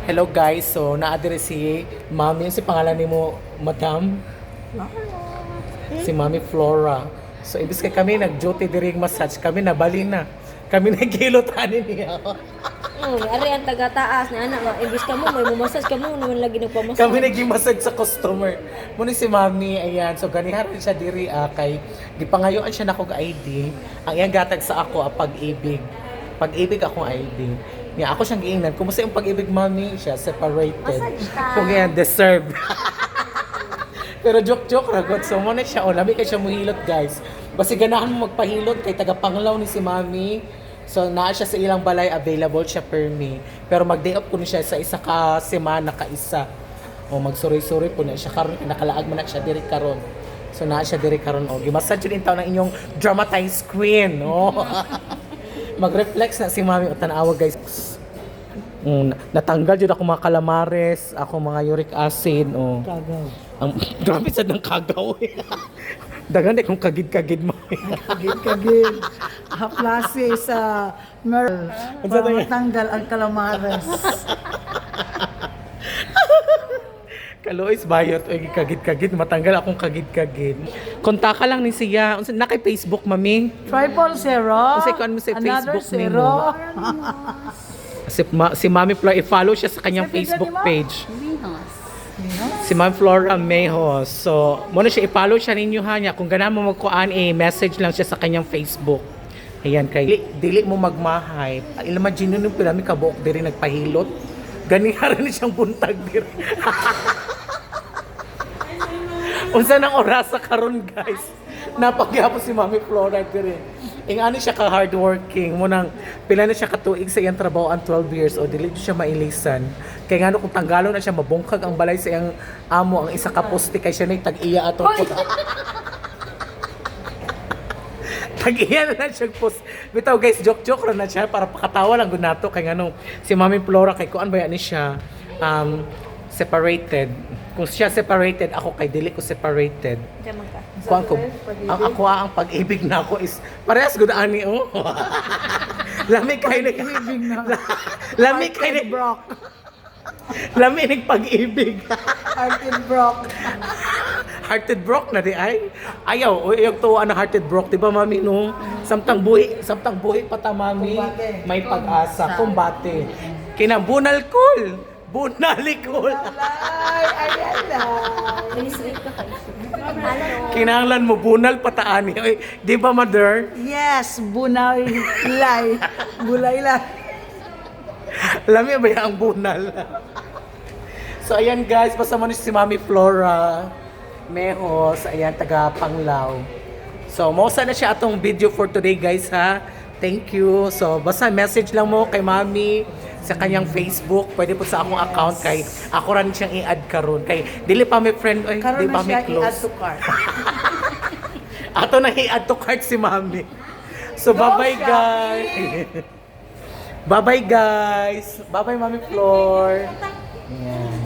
Hello guys, so naadire si Mami, si pangalan ni mo, Madam? Si Mami Flora. So ibis kay kami nag-duty during massage, kami nabali na. Kami nagilotanin niya. Ari ang taga-taas na anak nga. Imbis ka mo, may mumasas ka mo, naman lagi nagpamassage. Kami nag-massage sa customer. Muna si Mami, ayan. So ganihan rin siya diri kay gipangayoan siya nako ga ID. Ang iyang gatag sa ako pag-ibig. Pag-ibig akong ID. Niya ako siyang giingnan. Kumusta yung pag-ibig, Mami? Siya separated. Massage ka. Kung yan deserve. Pero joke-joke ragot. So muna siya, lami kay siya muhilot, guys. Basi ganahan mo magpahilot kay taga-panglaw ni si Mami. So naa siya sa ilang balay, available siya per me. Pero mag-day off ko na siya sa isa ka semana ka isa. O magsuri-suri po na siya karon, nakalaag man na siya diri karon. So naa siya diri karon o gimassage yun taon ng inyong dramatized queen, no. Mag-reflex na si Mami o tanawa, guys. Natanggal jud ako mga calamares, ako mga uric acid o. Kagaw. Ang grabe sad ng kagaw. Dagan di kung kagid-kagid mo. Kagid. Haplase sa Merl. Para matanggal ang calamares. Kalois bayot o kagid-kagid matanggal akong kagid-kagid. Kontaka lang ni siya. Na kay Facebook, Mami. Triple zero. Kasi kung ano mo sa Another Facebook zero. Si Mami Flora, i-follow siya sa kanyang Sabi Facebook ka, di ba? page. Si Ma'am Flora Mejos. So, muna siya, i-follow siya ninyo ha niya. Kung gana mo magkuan, message lang siya sa kanyang Facebook. Ayan, kay dili mo magmahay. Imagine nyo nung pinami kabuok diri nagpahilot. Gani nga rin siyang buntag diri. Unsa nang oras sa karon, guys. Napagyapo si Mami Flora diri. Ingani siya ka hardworking mo nang pila na siya katuig sa iyang trabaho ang 12 years o dili siya mailisan. Kay ngano kung tanggalo na siya mabungkag ang balay sa iyang amo ang isa ka poste kay siya nay tag-iya ato. Tag-iya na siya post. Bitaw guys, joke-joke ra na siya para pakatawa lang gud nato kay ngano si Mami Flora kay kuan ba ni siya separated. Kung siya separated, ako kay dili ko separated. Diyan ka. Kuan ko, ang pag-ibig na ako is parehas gud ani oh. Lami kay ni Ibig na. Lami kay ni Brock. Lami ni pag-ibig. Hearted Brock. Hearted broke na di ay. Ayaw, yung tuwa na hearted broke, di ba, Mami, no? Samtang buhi pa ta, Mami. Kumbate. May pag-asa, kumbate. Kinabunal kul. Bunalikul. Ay, ayan na. Sweet ka kayo. Ano? Kinahanglan mo bunal pataani. Oy, di ba, Mother? Yes, bunay lay. Bulay lay. Lami ba yung bunal? So, ayan guys, basta mo si Mami Flora Mejos, ayan, taga Panglao. So, mausa na siya atong video for today, guys, ha? Thank you. So, basta message lang mo kay Mami sa kanyang Facebook. Pwede po sa akong account kay ako rin siyang i-add karon kay dili pa may friend oy, Karoon di pa na may siya i-add close. to cart. Ato na i-add to cart si Mami. So, bye-bye, guys. Bye-bye, guys. Bye-bye, Mami Flor. Ayan.